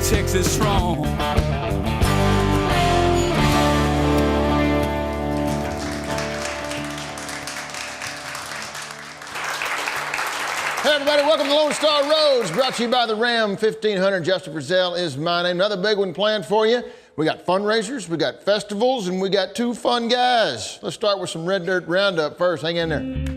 Texas strong. Hey everybody, welcome to Lone Star Roads, brought to you by the Ram 1500. Justin Frizzell is my name. Another big one planned for you. We got fundraisers, we got festivals, and we got two fun guys. Let's start with some Red Dirt Roundup first. Hang in there.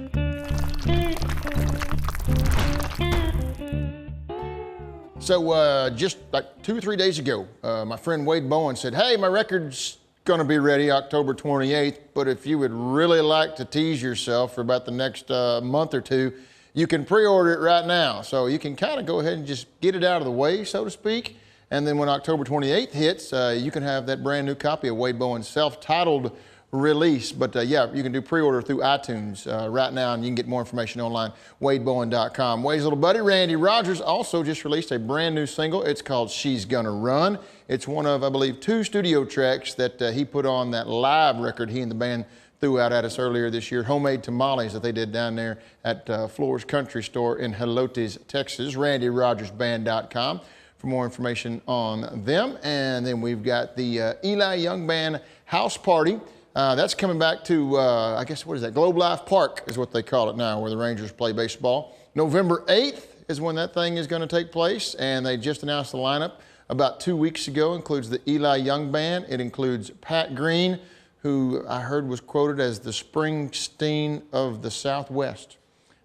So just like 2 or 3 days ago, my friend Wade Bowen said, hey, my record's gonna be ready October 28th, but if you would really like to tease yourself for about the next month or two, you can pre-order it right now. So you can kind of go ahead and just get it out of the way, so to speak. And then when October 28th hits, you can have that brand new copy of Wade Bowen's self-titled release. But yeah, you can do pre-order through iTunes right now, and you can get more information online, wadebowen.com. Wade's little buddy, Randy Rogers, also just released a brand new single. It's called She's Gonna Run. It's one of, I believe, 2 studio tracks that he put on that live record he and the band threw out at us earlier this year, Homemade Tamales, that they did down there at Floor's Country Store in Helotes, Texas, randyrogersband.com for more information on them. And then we've got the Eli Young Band House Party. That's coming back to, I guess, what is that? Globe Life Park is what they call it now, where the Rangers play baseball. November 8th is when that thing is going to take place, and they just announced the lineup about 2 weeks ago. It includes the Eli Young Band. It includes Pat Green, who I heard was quoted as the Springsteen of the Southwest.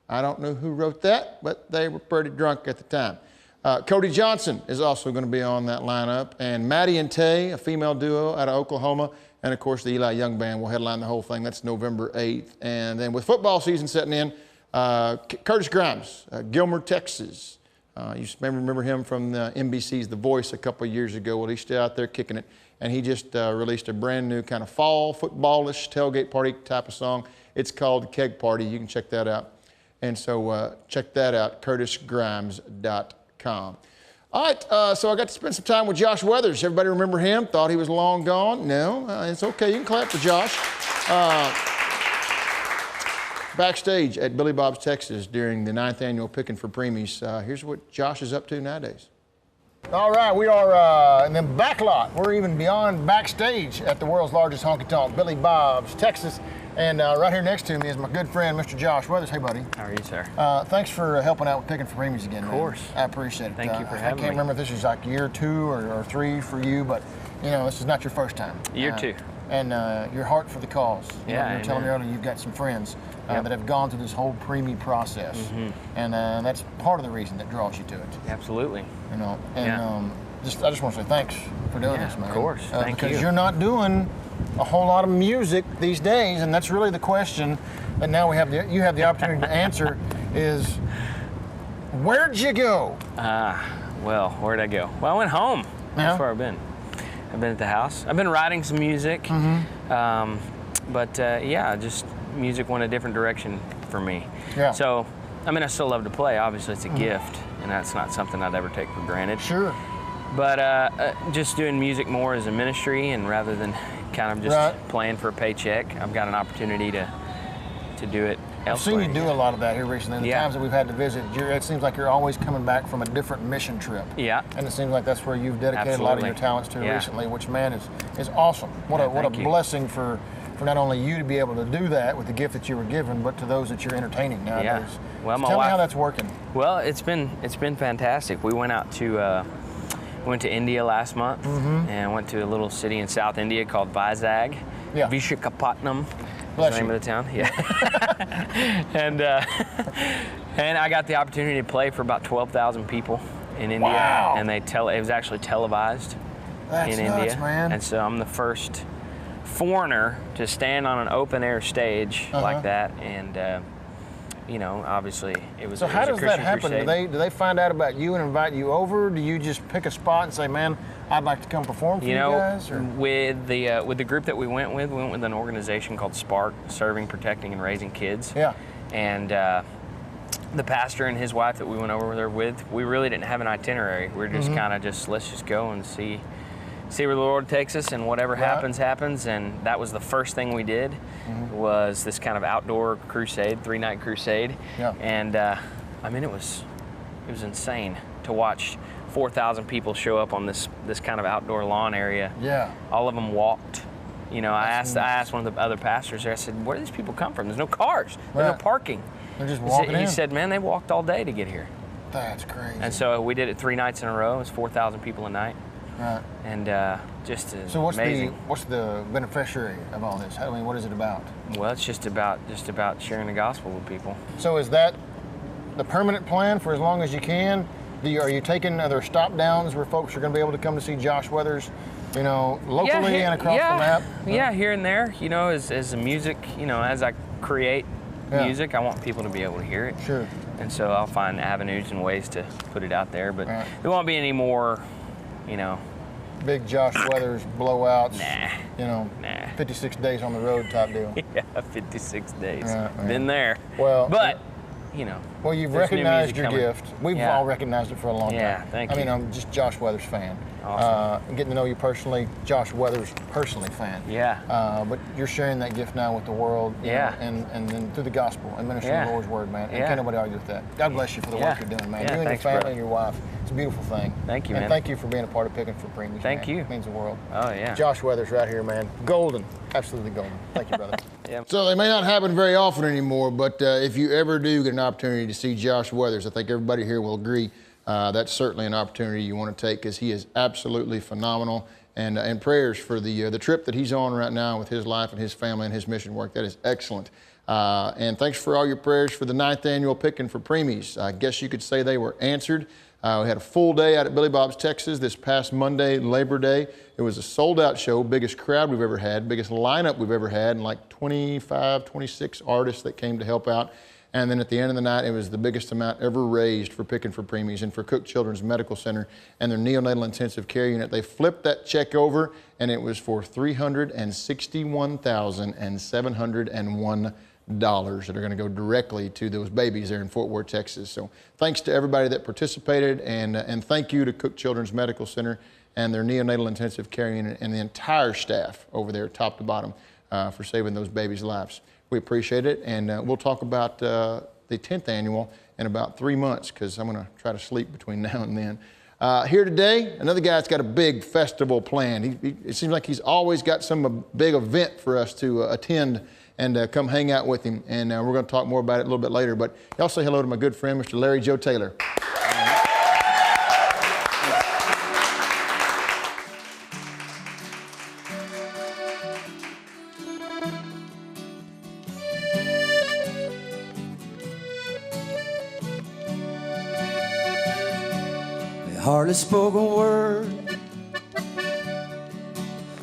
I don't know who wrote that, but they were pretty drunk at the time. Cody Johnson is also going to be on that lineup, and Maddie and Tay, a female duo out of Oklahoma, and of course the Eli Young Band will headline the whole thing. That's November 8th. And then with football season setting in, Curtis Grimes, Gilmer, Texas. You remember him from NBC's The Voice a couple of years ago. Well, he's still out there kicking it. And he just released a brand new kind of fall footballish tailgate party type of song. It's called Keg Party. You can check that out. And so check that out, curtisgrimes.com. All right, so I got to spend some time with Josh Weathers. Everybody remember him? Thought he was long gone? No, it's okay. You can clap for Josh. Backstage at Billy Bob's Texas during the 9th annual Pickin' for Preemies. Here's what Josh is up to nowadays. All right, we are in the back lot. We're even beyond backstage at the world's largest honky-tonk, Billy Bob's, Texas. And right here next to me is my good friend, Mr. Josh Weathers. Hey, buddy. How are you, sir? Thanks for helping out with Pickin' for Preemies again, man. Of course. I appreciate it. Thank you for having me. I can't remember if this is like year 2 or 3 for you, but, you know, this is not your first time. Year 2. And your heart for the cause. Yeah, you were telling me earlier you've got some friends Yep. that have gone through this whole preemie process, and that's part of the reason that draws you to it. Absolutely. You know, and I just want to say thanks for doing this, man. Of course, thank you. Because you're not doing a whole lot of music these days, and that's really the question that now you have the opportunity to answer is, where'd you go? Well, where'd I go? Well, I went home. That's where I've been. I've been at the house. I've been writing some music, but yeah, just music went a different direction for me. Yeah. So, I mean, I still love to play. Obviously, it's a gift, and that's not something I'd ever take for granted. Sure. But just doing music more as a ministry, and rather than kind of just playing for a paycheck, I've got an opportunity to do it elsewhere. I've seen you do a lot of that here recently. The times that we've had to visit, it seems like you're always coming back from a different mission trip. Yeah. And it seems like that's where you've dedicated a lot of your talents to recently, which, man, is awesome. What a blessing for not only you to be able to do that with the gift that you were given, but to those that you're entertaining nowadays. Yeah. Well, so tell me how that's working. Well, it's been fantastic. We went out to India last month and went to a little city in South India called Vizag. Yeah. Vishakhapatnam is the name of the town. Yeah. and I got the opportunity to play for about 12,000 people in India. Wow. And it was actually televised in India. Man. And so I'm the first foreigner to stand on an open air stage like that, and you know, obviously it was. So how does that happen? Crusade. Do they find out about you and invite you over? Do you just pick a spot and say, "Man, I'd like to come perform for you guys"? Or? With the group that we went with an organization called Spark, Serving, Protecting, and Raising Kids. Yeah. And the pastor and his wife that we went over there with, we really didn't have an itinerary. We're just kind of let's just go and see where the Lord takes us, and whatever happens. And that was the first thing we did, was this kind of outdoor crusade, 3-night crusade. Yeah. And I mean, it was insane to watch 4,000 people show up on this kind of outdoor lawn area. Yeah. All of them walked. You know, I asked one of the other pastors there, I said, where do these people come from? There's no cars. There's no parking. They're just walking in. He said, man, they walked all day to get here. That's crazy. And so we did it 3 nights in a row. It was 4,000 people a night. Right. And just so what's amazing. What's the beneficiary of all this? I mean, what is it about? Well, it's just about sharing the gospel with people. So is that the permanent plan for as long as you can? Are you taking other stop downs where folks are going to be able to come to see Josh Weathers, you know, locally and across the map? Yeah, here and there. You know, as the music, you know, as I create music, I want people to be able to hear it. Sure. And so I'll find avenues and ways to put it out there. But there won't be any more, you know, big Josh Weathers blowouts. Nah. You know, 56 days on the road type deal. Yeah, 56 days. Been there. Well, but you know. Well, you've recognized your gift. We've all recognized it for a long time. Yeah, thank you. I mean, I'm just Josh Weathers fan. Awesome. Getting to know you personally, Josh Weathers personally fan. Yeah. But you're sharing that gift now with the world. You know, and then through the gospel and ministering the Lord's word, man. And can't nobody argue with that. God bless you for the work you're doing, man. You and your family and your wife. It's a beautiful thing. Thank you, man. And thank you for being a part of Picking for Premiums. Thank you. It means the world. Oh, yeah. Josh Weathers right here, man. Golden. Absolutely golden. Thank you, brother. Yeah. So they may not happen very often anymore, but if you ever do get an opportunity to see Josh Weathers, I think everybody here will agree that's certainly an opportunity you want to take because he is absolutely phenomenal. And prayers for the trip that he's on right now with his life and his family and his mission work. That is excellent. And thanks for all your prayers for the 9th annual Picking for Preemies. I guess you could say they were answered. We had a full day out at Billy Bob's Texas this past Monday, Labor Day. It was a sold-out show, biggest crowd we've ever had, biggest lineup we've ever had, and like 25, 26 artists that came to help out. And then at the end of the night, it was the biggest amount ever raised for Picking for Preemies and for Cook Children's Medical Center and their neonatal intensive care unit. They flipped that check over, and it was for $361,701 that are going to go directly to those babies there in Fort Worth, Texas. So thanks to everybody that participated, and thank you to Cook Children's Medical Center and their neonatal intensive care unit and the entire staff over there, top to bottom, for saving those babies' lives. We appreciate it, and we'll talk about the 10th annual in about 3 months because I'm going to try to sleep between now and then. Here today, another guy that's got a big festival planned. It seems like he's always got some big event for us to attend and come hang out with him. And we're going to talk more about it a little bit later. But y'all say hello to my good friend, Mr. Larry Joe Taylor. Hardly spoke a word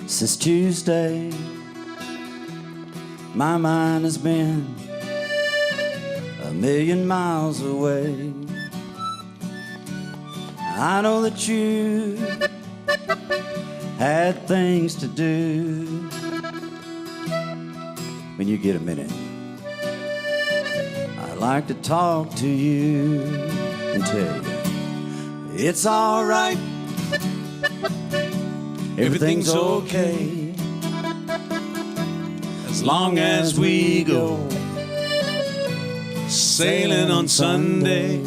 since Tuesday. My mind has been a million miles away. I know that you had things to do. When you get a minute, I'd like to talk to you and tell you it's all right. Everything's okay as long as we go sailing on Sunday.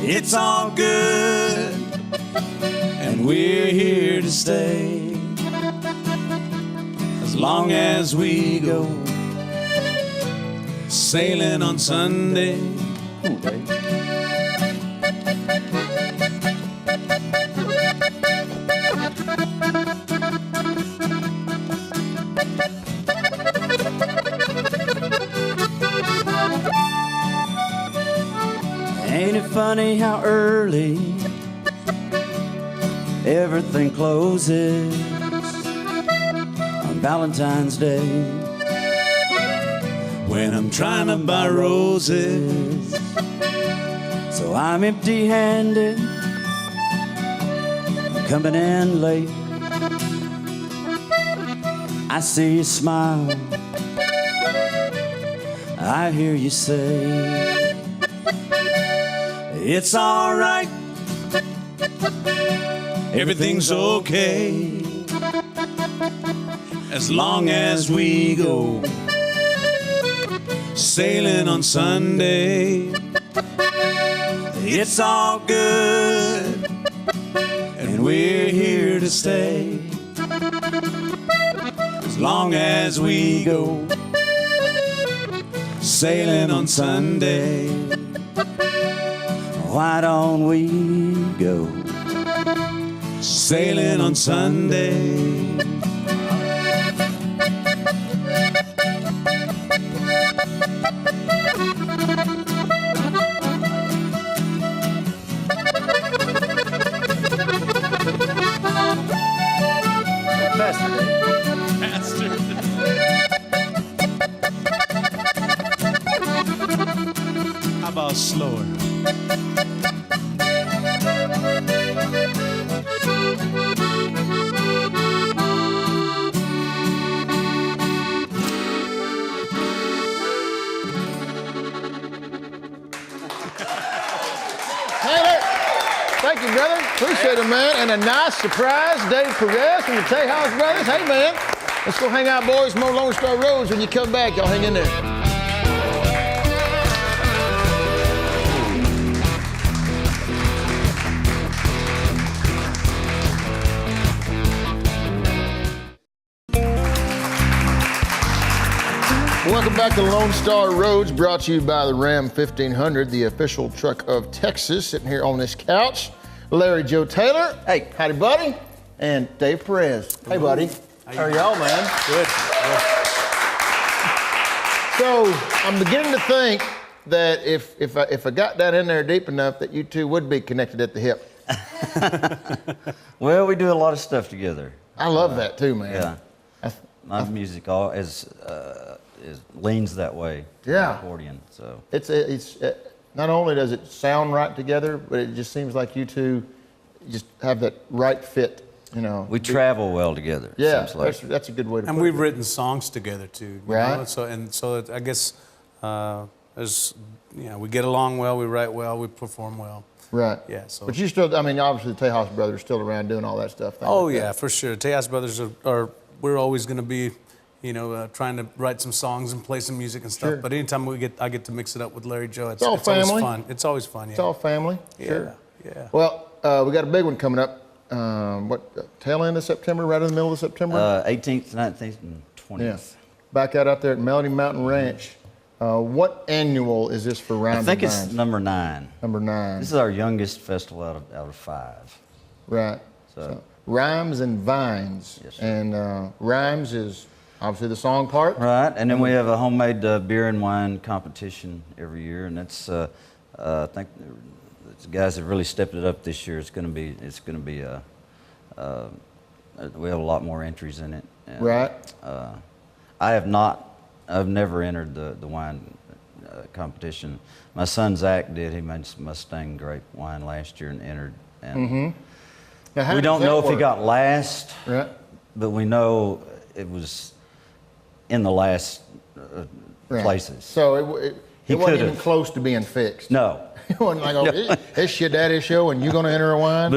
It's all good and we're here to stay as long as we go sailing on Sunday. Ain't it funny how early everything closes on Valentine's Day when I'm trying to buy roses? So I'm empty-handed, I'm coming in late. I see you smile, I hear you say it's all right, everything's okay as long as we go sailing on Sunday. it's all good, and we're here to stay. As long as we go sailing on Sunday, why don't we go sailing on Sunday? How about slower? Taylor, thank you, brother. Appreciate it, man. And a nice surprise, Dave Perez from the Tejas Brothers. Hey, man, let's go hang out, boys. More Lone Star Roads. When you come back, y'all hang in there. Welcome back to Lone Star Roads, brought to you by the Ram 1500, the official truck of Texas. Sitting here on this couch, Larry Joe Taylor. Hey, howdy, buddy. And Dave Perez. Hey, buddy. How are y'all, man? Good. So I'm beginning to think that if I got down in there deep enough, that you two would be connected at the hip. Well, we do a lot of stuff together. I love that too, man. Yeah. My music leans that way. Yeah. Accordion. So It's not only does it sound right together, but it just seems like you two just have that right fit. You know, we travel well together. Yeah, seems like. that's a good way to put it. And we've written songs together too. You Right. know? So I guess we get along well, we write well, we perform well. Right. Yeah. So. But you still, I mean, obviously the Tejas Brothers are still around doing all that stuff. Oh like yeah, that. for sure. Tejas Brothers are we're always going to be, trying to write some songs and play some music and stuff. Sure. But anytime I get to mix it up with Larry Joe, it's all family. always fun. It's always fun. Yeah. It's all family. Yeah. Sure. Yeah. Well, we got a big one coming up. Tail end of September, right in the middle of September? 18th, 19th, and 20th. Yeah. Back out there at Melody Mountain Ranch. What annual is this for Rhymes I think and it's Vines? number 9. Number 9. This is our youngest festival out of 5. Right. So Rhymes and Vines. Yes, sir. And Rhymes is obviously the song part. Right, and then we have a homemade beer and wine competition every year, and that's I think the guys have really stepped it up this year. It's going to be we have a lot more entries in it. And, Right. I've never entered the wine competition. My son Zach did. He made some Mustang grape wine last year and entered. And Now, how we does don't that know if he work? got last, Right. but we know it was in the last Right. places. So it He wasn't could've. even close to being fixed. No. It wasn't like, oh, it's your daddy's show and you're going to enter a wine?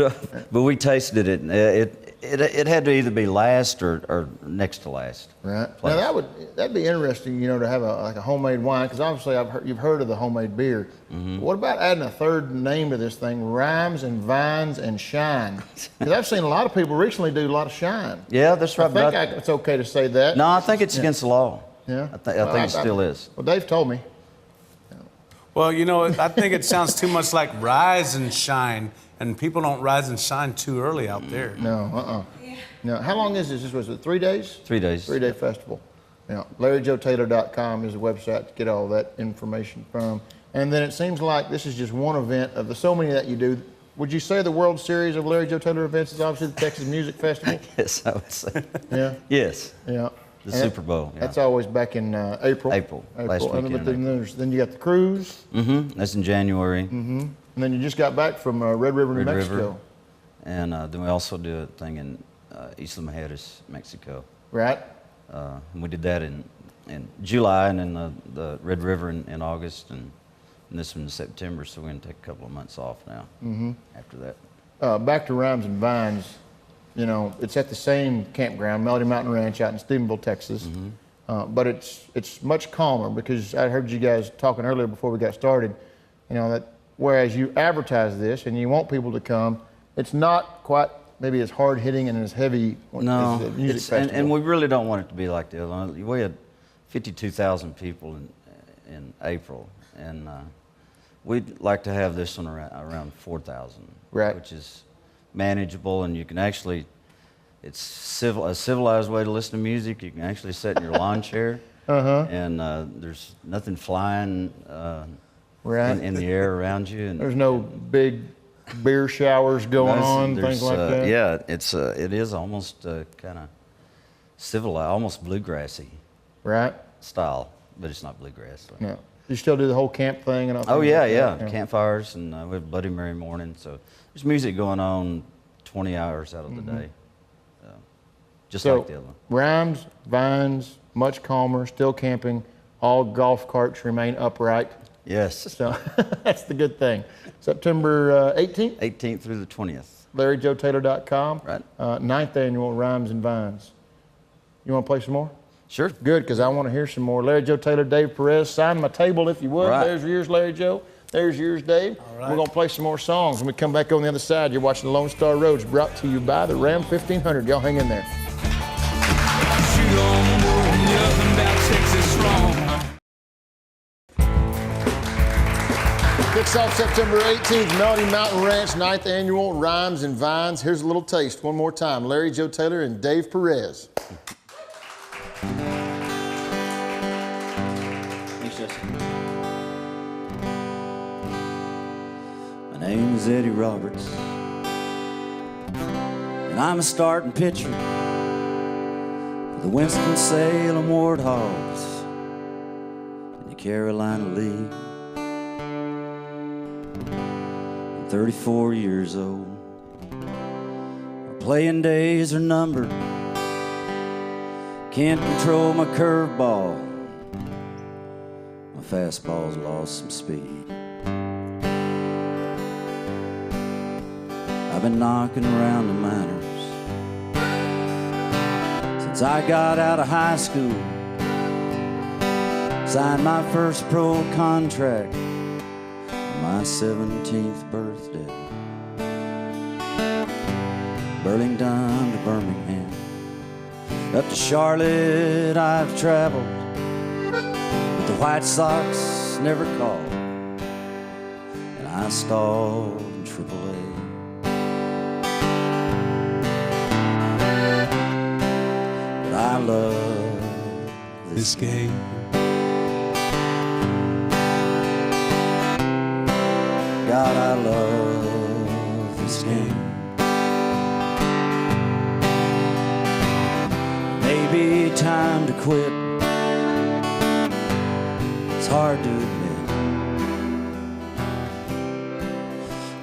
But we tasted it, and it had to either be last or next to last. Right. place. Now that'd be interesting, to have a homemade wine, because obviously you've heard of the homemade beer. Mm-hmm. What about adding a third name to this thing, Rhymes and Vines and Shine? Because I've seen a lot of people recently do a lot of shine. Yeah, that's right. I think it's okay to say that. No, I think it's against the law. Yeah. I think it still is. Well, Dave told me. Well, I think it sounds too much like rise and shine, and people don't rise and shine too early out there. No, No. How long is this? Was it 3 days? 3 days. 3-day festival. Yeah. LarryJoeTaylor.com is the website to get all that information from. And then it seems like this is just one event of the so many that you do. Would you say the World Series of Larry Joe Taylor events is obviously the Texas Music Festival? Yes, I would say. Yeah. Yes. Yeah. The Super Bowl. Yeah. That's always back in April. April. Last And weekend then you got the cruise. Mm-hmm. That's in January. Mm-hmm. And then you just got back from Red River, New Mexico. And then we also do a thing in Isla Mujeres, Mexico. Right. And we did that in July, and then the Red River in August, and this one in September. So we're going to take a couple of months off now. Mm-hmm. After that. Back to Rhymes and Vines. It's at the same campground, Melody Mountain Ranch, out in Stephenville, Texas. Mm-hmm. But it's much calmer, because I heard you guys talking earlier before we got started. That whereas you advertise this and you want people to come, it's not quite maybe as hard hitting and as heavy as the music festival. And we really don't want it to be like the other one. We had 52,000 people in April, and we'd like to have this one around 4,000, right? Which is manageable, and you can actually, it's a civilized way to listen to music. You can actually sit in your lawn chair, and there's nothing flying in the air around you. And there's no big beer showers going on, things like that. Yeah, it is almost kind of civilized, almost bluegrassy, right? Style, but it's not bluegrass. So. No. You still do the whole camp thing and all? Oh yeah. Campfires, and we have Bloody Mary morning. So there's music going on 20 hours out of the day, just like the other one. Rhymes, vines, much calmer, still camping. All golf carts remain upright. Yes. So that's the good thing. September 18th? 18th through the 20th. LarryJoeTaylor.com. Right. 9th annual Rhymes and Vines. You want to play some more? Sure. Good, because I want to hear some more. Larry Joe Taylor, Dave Perez, sign my table if you would. Right. There's yours, Larry Joe. There's yours, Dave. All right. We're going to play some more songs. When we come back on the other side, you're watching Lone Star Roads, brought to you by the Ram 1500. Y'all hang in there. Kicks off September 18th, Melody Mountain Ranch, 9th annual Rhymes and Vines. Here's a little taste one more time. Larry Joe Taylor and Dave Perez. My name is Eddie Roberts, and I'm a starting pitcher for the Winston-Salem Warthogs in the Carolina League. I'm 34 years old. My playing days are numbered. Can't control my curveball. My fastball's lost some speed. I've been knocking around the minors since I got out of high school. Signed my first pro contract on my 17th birthday. Burlington to Birmingham, up to Charlotte I've traveled, but the White Sox never called, and I stalled in AAA. But I love this game. God, I love this game. Maybe time to quit. It's hard to admit,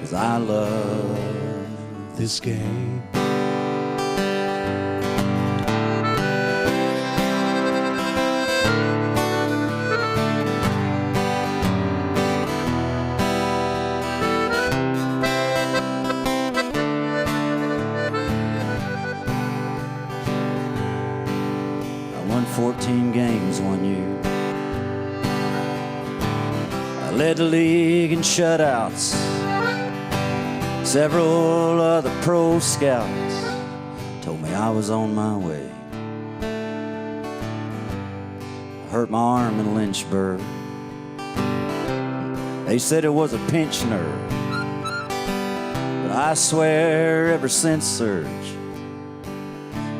'cause I love this game. I won 14 games one year. I led the league in shutouts. Several other pro scouts told me I was on my way. I hurt my arm in Lynchburg. They said it was a pinched nerve, but I swear ever since Surge,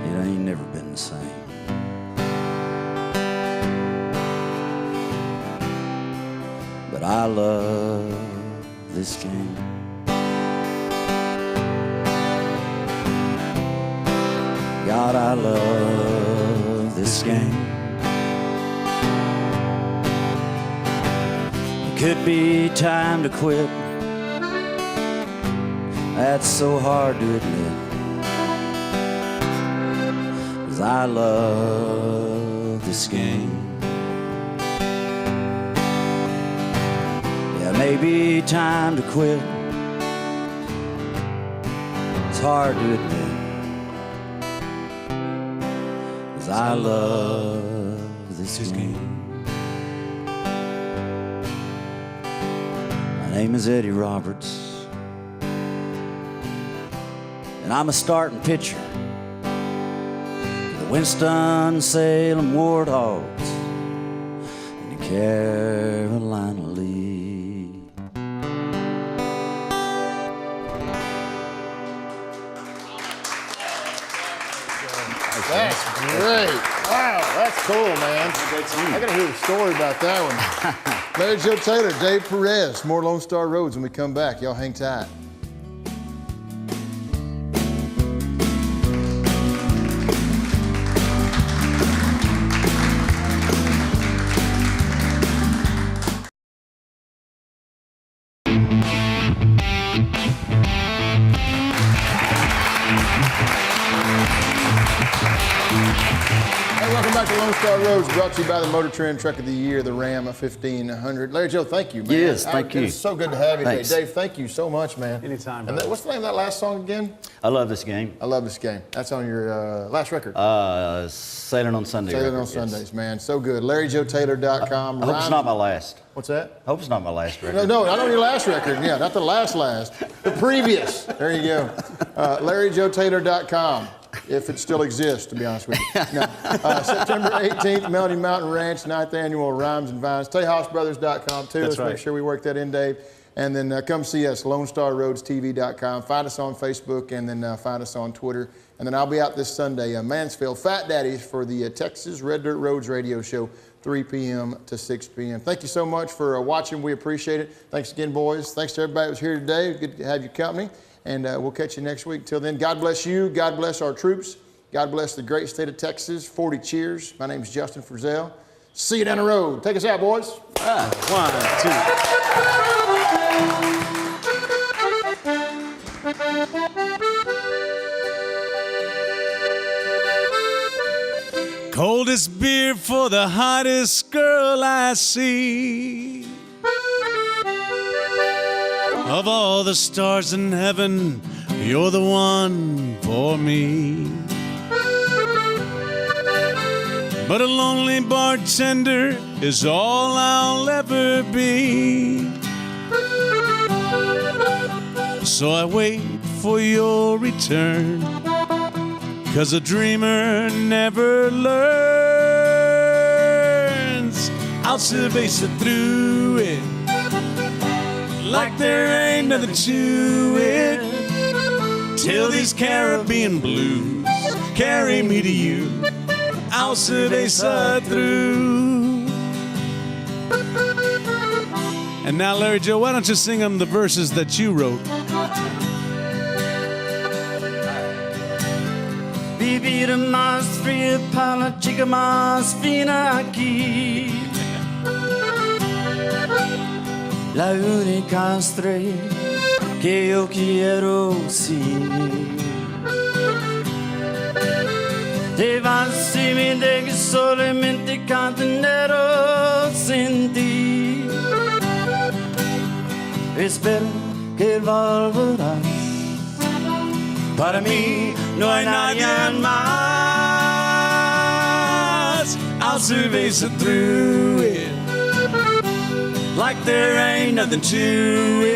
it ain't never been the same. But I love this game. God, I love this game. It could be time to quit. That's so hard to admit, 'cause I love this game. Yeah, maybe time to quit. It's hard to admit, 'cause I love this game. My name is Eddie Roberts, and I'm a starting pitcher for the Winston-Salem Warthogs in the Carolina League. That's great. Wow, that's cool, man. I got to hear the story about that one. Larry Joe Taylor, Dave Perez, more Lone Star Roads when we come back. Y'all hang tight. Welcome back to Lone Star Roads, brought to you by the Motor Trend Truck of the Year, the Ram 1500. Larry Joe, thank you, man. Yes, thank you. It's so good to have you Thanks. today. Dave, thank you so much, man. Anytime, And what's the name of that last song again? I love this game. I love this game. That's on your last record. Sailing on Sunday. Sailing on record, yes. Sundays, man. So good. LarryJoeTaylor.com. I hope it's not my last. What's that? I hope it's not my last record. No, not on your last record. Yeah, not the last. The previous. There you go. LarryJoeTaylor.com. If it still exists, to be honest with you. No. September 18th, Melody Mountain Ranch, 9th Annual Rhymes and Vines. TejasBrothers.com, too. Let's make sure we work that in, Dave. And then come see us, LoneStarRoadsTV.com. Find us on Facebook, and then find us on Twitter. And then I'll be out this Sunday, Mansfield, Fat Daddies, for the Texas Red Dirt Roads radio show, 3 p.m. to 6 p.m. Thank you so much for watching. We appreciate it. Thanks again, boys. Thanks to everybody who was here today. Good to have your company. And we'll catch you next week. Till then, God bless you. God bless our troops. God bless the great state of Texas. 40 cheers. My name is Justin Frizzell. See you down the road. Take us out, boys. 1, 2. Coldest beer for the hottest girl I see. Of all the stars in heaven, you're the one for me. But a lonely bartender is all I'll ever be. So I wait for your return, 'cause a dreamer never learns. I'll cerveza through it like there ain't nothing to it, till these Caribbean blues carry me to you. I'll cerveza through. And now, Larry Joe, why don't you sing them the verses that you wrote? Vivir más fría para la chica más fina aquí. La única estrella que yo quiero seguir. Te vas y me dejes solamente cantinero sin ti. Espero que volverás. Para mí no hay nadie más. I'll cerveza through it like there ain't nothing to it,